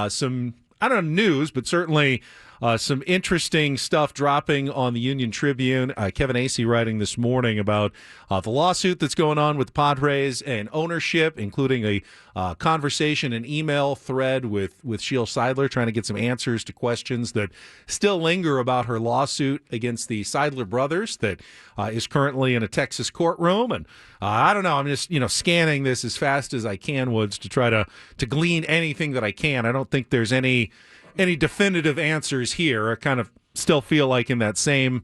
some, I don't know, news, but certainly some interesting stuff dropping on the Union Tribune. Kevin Acee writing this morning about the lawsuit that's going on with the Padres and ownership, including a conversation and email thread with Sheel Seidler, trying to get some answers to questions that still linger about her lawsuit against the Seidler brothers that is currently in a Texas courtroom. And I don't know, I'm just scanning this as fast as I can, Woods, to try to glean anything that I can. I don't think there's any definitive answers here. I kind of still feel like in that same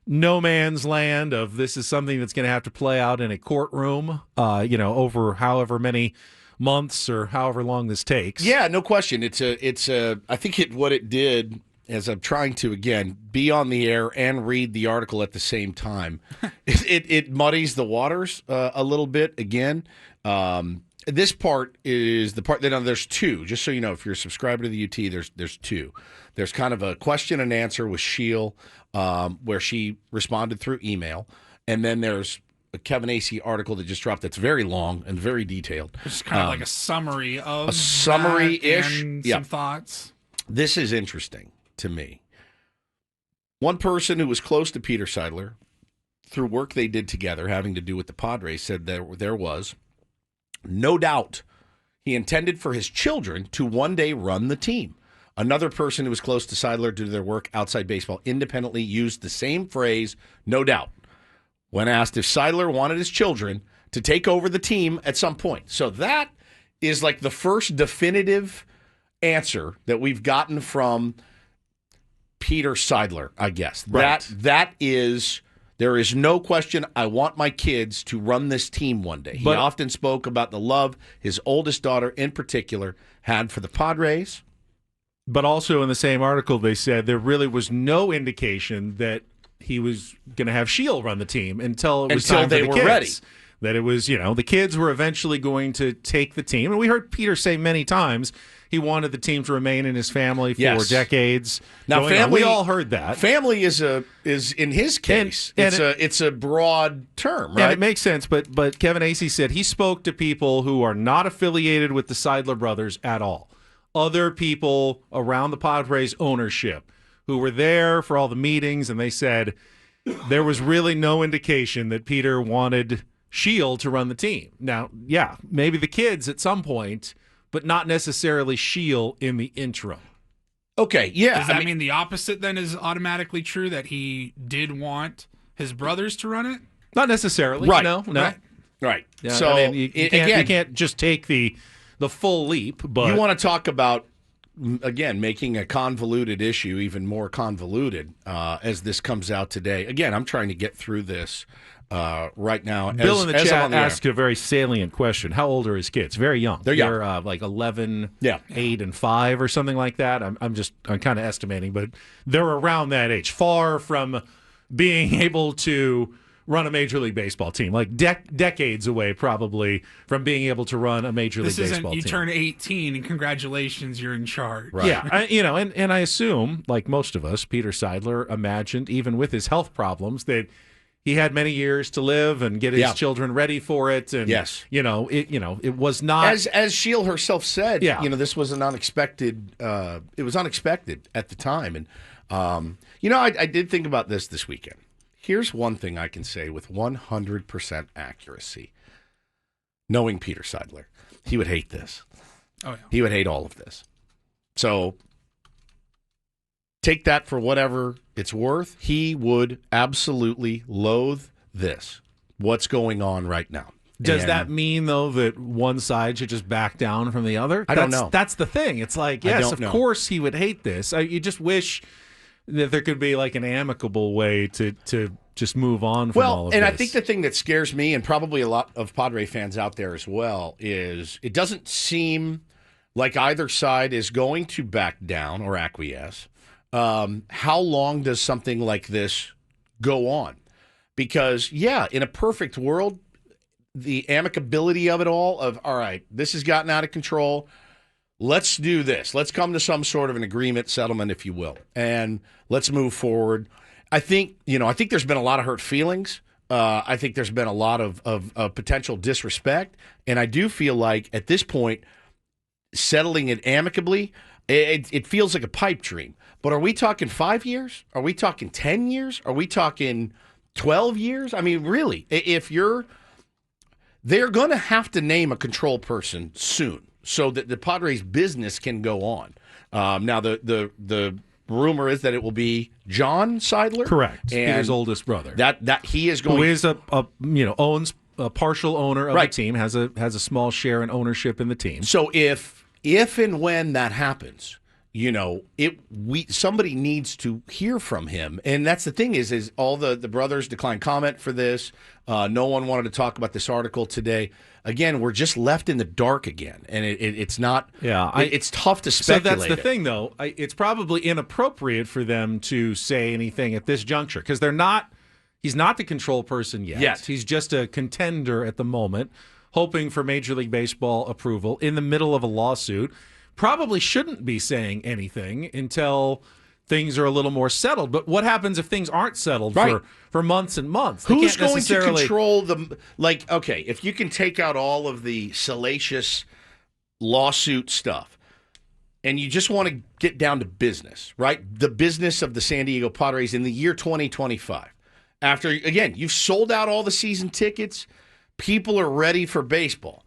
no man's land of this is something that's going to have to play out in a courtroom, over however many months or however long this takes. Yeah, no question. I think what it did, as I'm trying to, again, be on the air and read the article at the same time, it muddies the waters a little bit again. This part is the part that there's two. Just so you know, if you're a subscriber to the UT, there's two. There's kind of a question and answer with Sheel, where she responded through email, and then there's a Kevin Acee article that just dropped that's very long and very detailed. It's kind of like a summary of summary-ish, and some thoughts. This is interesting to me. One person who was close to Peter Seidler, through work they did together having to do with the Padres, said there was no doubt he intended for his children to one day run the team. Another person who was close to Seidler due to their work outside baseball independently used the same phrase, no doubt, when asked if Seidler wanted his children to take over the team at some point. So that is like the first definitive answer that we've gotten from Peter Seidler, I guess. Right. That is... There is no question I want my kids to run this team one day. He often spoke about the love his oldest daughter in particular had for the Padres. But also in the same article, they said there really was no indication that he was going to have Sheel run the team until it was time they for the were kids. ready. That it was, the kids were eventually going to take the team. And we heard Peter say many times he wanted the team to remain in his family for decades. Now, family, we all heard that. Family is in his case, it's a broad term, right? And it makes sense, but Kevin Acee said he spoke to people who are not affiliated with the Seidler brothers at all. Other people around the Padres ownership who were there for all the meetings, and they said there was really no indication that Peter wanted Sheel to run the team. Now, yeah, maybe the kids at some point, but not necessarily Sheel in the interim. Okay, yeah. Does that mean the opposite then is automatically true, that he did want his brothers to run it? Not necessarily. Right. No. Right. Yeah, so you can't just take the full leap. But you want to talk about, again, making a convoluted issue even more convoluted as this comes out today. Again, I'm trying to get through this right now. Bill in the chat asked a very salient question. How old are his kids? Very young. They're young. They're like 11, Yeah. 8, and 5 or something like that. I'm kind of estimating, but they're around that age. Far from being able to run a Major League Baseball team. Like decades away probably from being able to run a Major League Baseball team. You turn 18 and congratulations, you're in charge. Right. Yeah, and I assume, like most of us, Peter Seidler imagined, even with his health problems, that he had many years to live and get his children ready for it. And yes, it was not as Sheel herself said. Yeah. This was an unexpected. It was unexpected at the time, and I did think about this weekend. Here's one thing I can say with 100% accuracy. Knowing Peter Seidler, he would hate this. Oh yeah, he would hate all of this. So take that for whatever it's worth. He would absolutely loathe this. What's going on right now? Does that mean, though, that one side should just back down from the other? I don't know. That's the thing. It's like, yes, of course he would hate this. You just wish that there could be like an amicable way to just move on from all of this. Well, and I think the thing that scares me, and probably a lot of Padre fans out there as well, is it doesn't seem like either side is going to back down or acquiesce. How long does something like this go on? Because, in a perfect world, the amicability of it all right, this has gotten out of control. Let's do this. Let's come to some sort of an agreement, settlement, if you will, and let's move forward. I think there's been a lot of hurt feelings. I think there's been a lot of potential disrespect, and I do feel like at this point, settling it amicably, it feels like a pipe dream. But are we talking 5 years? Are we talking 10 years? Are we talking 12 years? I mean, really, they're going to have to name a control person soon so that the Padres business can go on. Now, the rumor is that it will be John Seidler. Correct. And Peter's oldest brother. That he is going. Who is owns a partial owner of the team, has a small share in ownership in the team. So if and when that happens, somebody needs to hear from him. And that's the thing is all the brothers declined comment for this. No one wanted to talk about this article today. Again, we're just left in the dark again, and it's not. Yeah, it's tough to speculate. So that's the thing, though. It's probably inappropriate for them to say anything at this juncture because they're not. He's not the control person yet. Yes. He's just a contender at the moment, hoping for Major League Baseball approval in the middle of a lawsuit. Probably shouldn't be saying anything until things are a little more settled. But what happens if things aren't settled for months and months? Who's going to control the okay, if you can take out all of the salacious lawsuit stuff and you just want to get down to business, right? The business of the San Diego Padres in the year 2025. After, again, you've sold out all the season tickets, people are ready for baseball.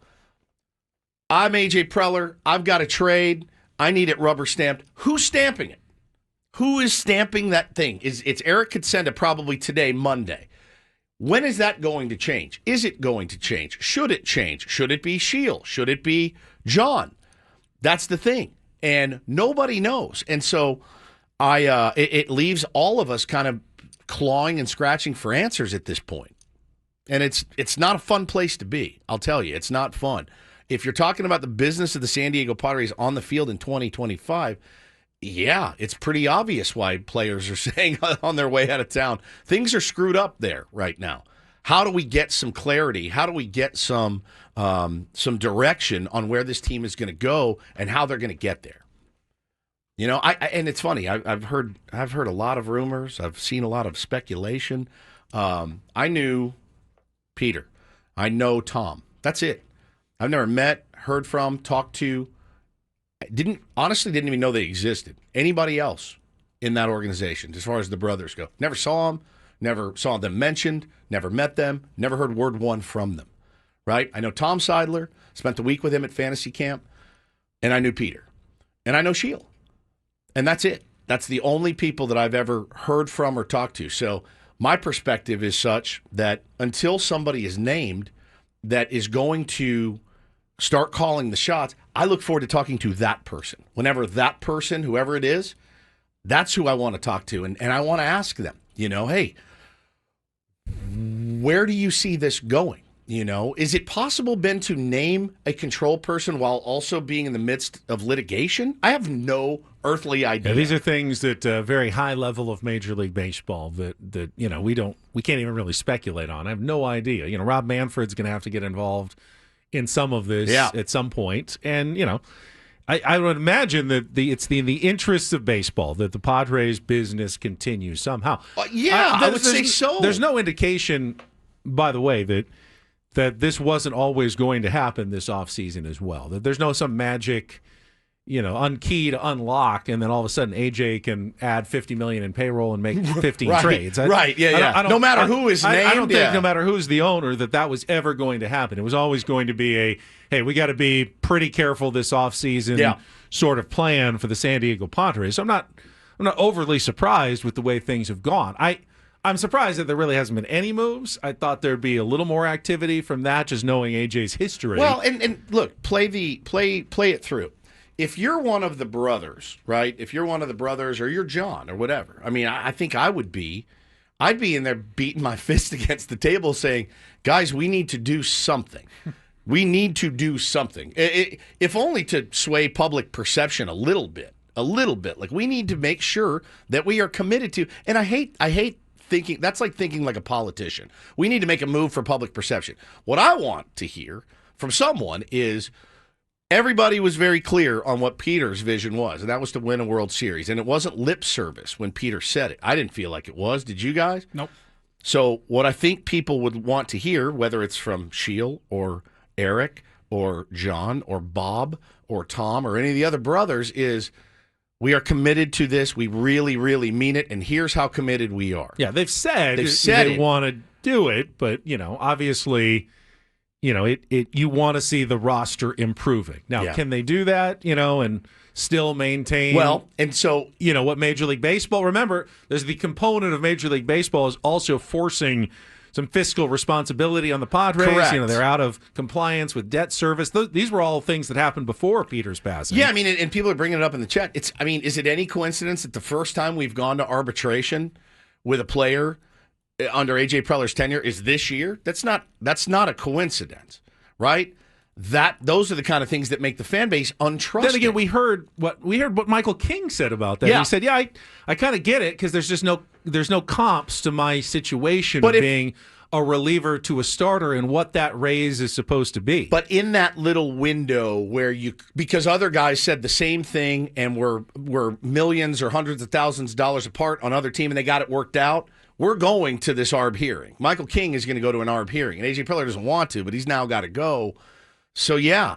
I'm AJ Preller. I've got a trade. I need it rubber stamped. Who's stamping it? Who is stamping that thing? It's Eric Katsenda probably today, Monday. When is that going to change? Is it going to change? Should it change? Should it be Sheel? Should it be John? That's the thing. And nobody knows. And so it leaves all of us kind of clawing and scratching for answers at this point. And it's not a fun place to be. I'll tell you, it's not fun. If you're talking about the business of the San Diego Padres on the field in 2025, yeah, it's pretty obvious why players are saying on their way out of town, things are screwed up there right now. How do we get some clarity? How do we get some direction on where this team is going to go and how they're going to get there? And it's funny. I've heard a lot of rumors. I've seen a lot of speculation. I knew Peter. I know Tom. That's it. I've never met, heard from, talked to. Didn't even know they existed. Anybody else in that organization, as far as the brothers go, never saw them. Never saw them mentioned. Never met them. Never heard word one from them. Right? I know Tom Seidler. Spent the week with him at fantasy camp, and I knew Peter, and I know Sheel. And that's it. That's the only people that I've ever heard from or talked to. So my perspective is such that until somebody is named that is going to start calling the shots, I look forward to talking to that person. Whenever that person, whoever it is, that's who I want to talk to. And I want to ask them, hey, where do you see this going? Is it possible, Ben, to name a control person while also being in the midst of litigation? I have no earthly idea. Yeah, these are things that very high level of Major League Baseball that we can't even really speculate on. I have no idea. Rob Manfred's going to have to get involved in some of this at some point, and I would imagine that it's in the interests of baseball that the Padres business continues somehow. I would say so. There's no indication, by the way, that this wasn't always going to happen this offseason as well. That there's some magic, unkey to unlock, and then all of a sudden AJ can add $50 million in payroll and make 15 trades. Right? Yeah. No matter who is named. I don't think no matter who's the owner that was ever going to happen. It was always going to be hey, we got to be pretty careful this offseason sort of plan for the San Diego Padres. So I'm not overly surprised with the way things have gone. I'm surprised that there really hasn't been any moves. I thought there'd be a little more activity from that, just knowing AJ's history. Well, and look, play it through. If you're one of the brothers, right? If you're one of the brothers, or you're John, or whatever. I mean, I think I'd be in there beating my fist against the table, saying, "Guys, we need to do something. We need to do something, if only to sway public perception a little bit. Like we need to make sure that we are committed to." And I hate thinking that's like thinking like a politician. We need to make a move for public perception. What I want to hear from someone is everybody was very clear on what Peter's vision was, and that was to win a World Series. And it wasn't lip service when Peter said it. I didn't feel like it was. Did you guys? Nope. So what I think people would want to hear, whether it's from Sheel or Eric or John or Bob or Tom or any of the other brothers is we are committed to this. We really, really mean it, and here's how committed we are. Yeah, they've said they want to do it, but, obviously, you want to see the roster improving. Now, can they do that, and still maintain and so what Major League Baseball, remember, there's the component of Major League Baseball is also forcing some fiscal responsibility on the Padres. Correct. They're out of compliance with debt service. These were all things that happened before Peter's passing. Yeah, and people are bringing it up in the chat. Is it any coincidence that the first time we've gone to arbitration with a player under A.J. Preller's tenure is this year? That's not a coincidence, right? Those are the kind of things that make the fan base untrusting. Then again, we heard what Michael King said about that. Yeah. He said, I kind of get it because there's no comps to my situation of being a reliever to a starter and what that raise is supposed to be. But in that little window where because other guys said the same thing and were millions or hundreds of thousands of dollars apart on other team and they got it worked out, we're going to this ARB hearing. Michael King is going to go to an ARB hearing, and A.J. Preller doesn't want to, but he's now got to go. So, yeah,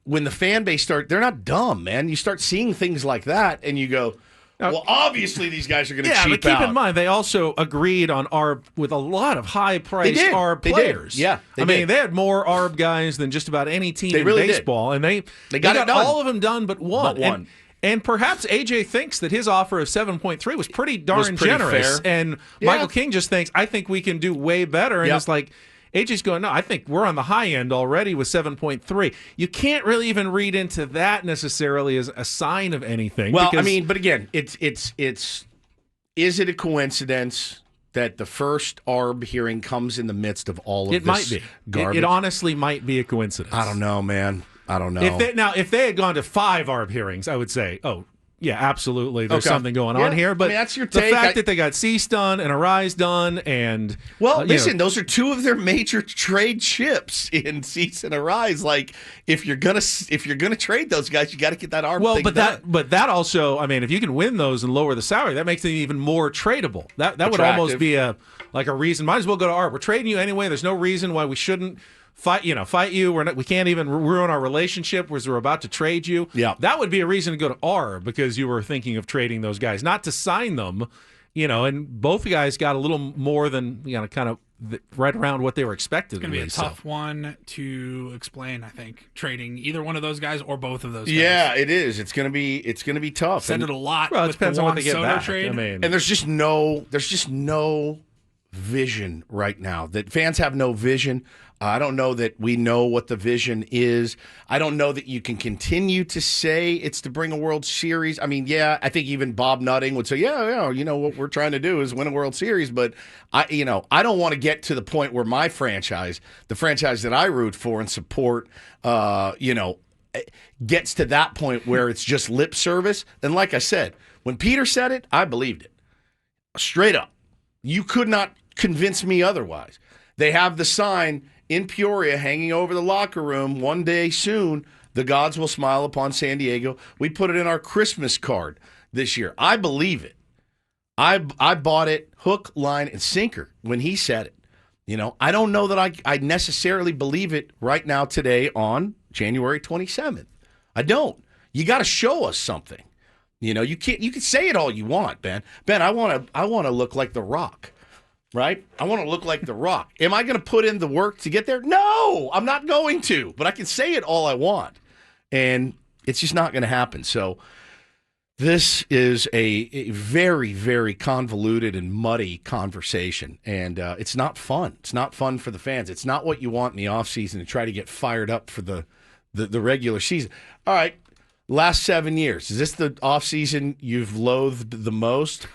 when the fan base they're not dumb, man. You start seeing things like that, and you go, well, obviously these guys are going to cheap out. Yeah, but keep in mind, they also agreed on ARB with a lot of high-priced ARB players. Yeah, they had more ARB guys than just about any team in baseball, and they got it done. All of them done but one. And perhaps AJ thinks that his offer of 7.3 was pretty darn generous. Fair. And Michael King just thinks, I think we can do way better. And it's like, AJ's going, no, I think we're on the high end already with 7.3. You can't really even read into that necessarily as a sign of anything. Well, but again, is it a coincidence that the first ARB hearing comes in the midst of all of this might be. Garbage? It honestly might be a coincidence. I don't know, man. I don't know. If they had gone to 5 ARB hearings, I would say, yeah, absolutely. There's something going on here. But that's your take. The fact that they got Cease done and Arise done and... Well, listen, those are two of their major trade chips in Cease and Arise. Like, if you're gonna trade those guys, you got to get that ARB thing done. But that also, if you can win those and lower the salary, that makes it even more tradable. That would almost be a reason. Might as well go to ARB. We're trading you anyway. There's no reason why we shouldn't fight you. We can't even ruin our relationship because we're about to trade you. Yeah. That would be a reason to go to ARB because you were thinking of trading those guys, not to sign them, and both guys got a little more than, kind of right around what they were expected. It's going to be a tough one to explain, I think, trading either one of those guys or both of those guys. Yeah, it is. It's going to be tough. Said it a lot. Well, it depends on what they get back. Trade. And there's just no vision right now. That fans have no vision. I don't know that we know what the vision is. I don't know that you can continue to say it's to bring a World Series. I think even Bob Nutting would say, what we're trying to do is win a World Series. But I don't want to get to the point where my franchise, the franchise that I root for and support, gets to that point where it's just lip service. And like I said, when Peter said it, I believed it. Straight up. You could not convince me otherwise. They have the sign in Peoria hanging over the locker room. One day soon, the gods will smile upon San Diego. We put it in our Christmas card this year. I believe it. I bought it hook, line, and sinker when he said it. I don't know that I necessarily believe it right now today on January 27th. I don't. You got to show us something. You can't. You can say it all you want, Ben. Ben, I want to look like The Rock. Right? I want to look like The Rock. Am I going to put in the work to get there? No, I'm not going to. But I can say it all I want. And it's just not going to happen. So this is a very, very convoluted and muddy conversation. And it's not fun. It's not fun for the fans. It's not what you want in the offseason to try to get fired up for the regular season. All right, last 7 years. Is this the offseason you've loathed the most?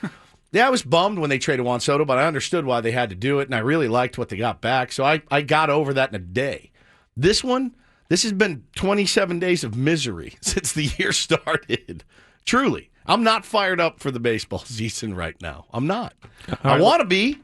Yeah, I was bummed when they traded Juan Soto, but I understood why they had to do it, and I really liked what they got back. So I got over that in a day. This has been 27 days of misery since the year started. Truly. I'm not fired up for the baseball season right now. I'm not. I want to be.